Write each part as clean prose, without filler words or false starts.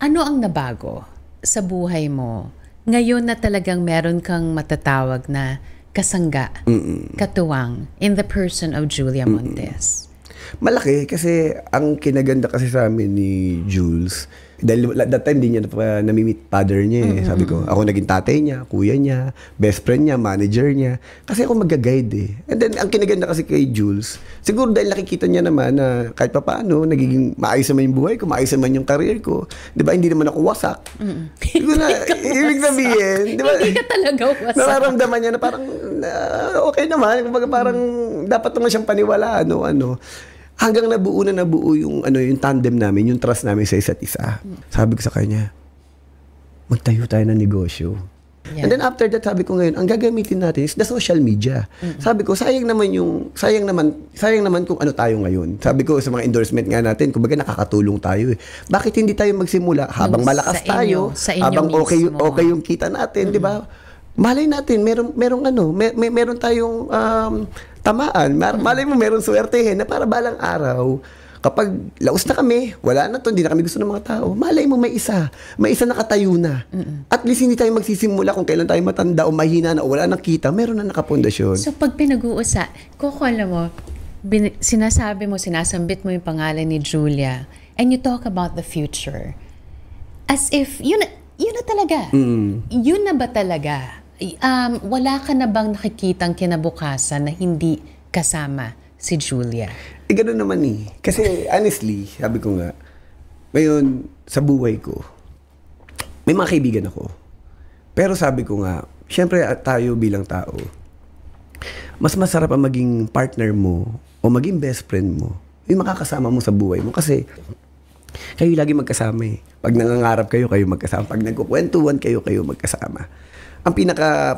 Ano ang nabago sa buhay mo ngayon na talagang meron kang matatawag na kasangga, katuwang in the person of Julia Montes? Malaki kasi ang kinaganda kasi sa amin ni Jules, dahil that time din niya nami-meet father niya eh. Sabi ko, ako naging tatay niya, kuya niya, best friend niya, manager niya. Kasi ako mag-guide eh. And then, ang kinaganda kasi kay Jules, siguro dahil nakikita niya naman na kahit pa paano, nagiging maayos naman yung buhay ko, maayos naman yung career ko. Di ba, hindi naman ako wasak. Siguro na, ibig sabihin, di ba? Hindi ka talaga wasak. Nararamdaman niya na parang, okay naman. Kumbaga parang, dapat naman siyang paniwalaan, ano. Hanggang nabuo yung yung tandem namin, yung trust namin sa isa't isa. Sabi ko sa kanya, magtayo tayo ng negosyo. Yeah. And then after that, sabi ko ngayon, ang gagamitin natin is the social media. Sabi ko, sayang naman kung ano tayo ngayon. Sabi ko sa mga endorsement nga natin, kumbaga nakakatulong tayo eh. Bakit hindi tayo magsimula habang malakas tayo, habang okay yung kita natin, di ba? Malay natin, meron tayong tamaan. Malay mo, meron swertehin na para balang araw, kapag laos na kami, wala na to, hindi na kami gusto ng mga tao, malay mo may isa nakatayo na. At least hindi tayo magsisimula kung kailan tayo matanda o mahina na o wala nang kita, meron na nakapundasyon. So pag alam mo, sinasambit mo yung pangalan ni Julia and you talk about the future as if yun na talaga. Yun na ba talaga? Wala ka na bang nakikitang kinabukasan na hindi kasama si Julia? Gano'n naman eh. Kasi honestly, sabi ko nga, ngayon sa buhay ko, may mga kaibigan ako. Pero sabi ko nga, syempre tayo bilang tao, mas masarap ang maging partner mo o maging best friend mo, yung makakasama mo sa buhay mo. Kasi kayo lagi magkasama eh. Pag nangangarap kayo magkasama. Pag nagkukwentuhan kayo magkasama.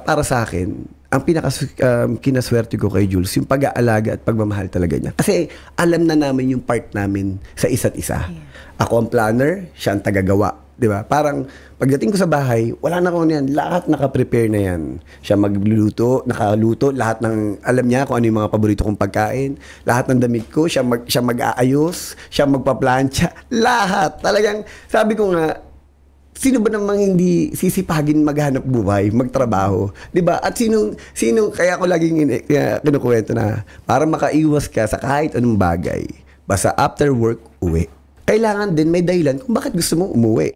Para sa akin, ang kinaswerte ko kay Jules, yung pag-aalaga at pagmamahal talaga niya. Kasi alam na namin yung part namin sa isa't isa. Yeah. Ako ang planner, siya ang tagagawa. Diba? Parang pagdating ko sa bahay, wala na ko niyan. Lahat naka-prepare na yan. Siya nakaluto, lahat ng, alam niya kung ano yung mga paborito kong pagkain. Lahat ng damit ko, siya mag-aayos, siya magpa-plancha. Lahat. Talagang, sabi ko nga, sino ba namang hindi sisipagin maghanap buhay, magtrabaho? 'Di ba? At sino kaya ko laging kinukuwento na para makaiwas ka sa kahit anong bagay. Basta after work, uwi. Kailangan din may dahilan kung bakit gusto mong umuwi.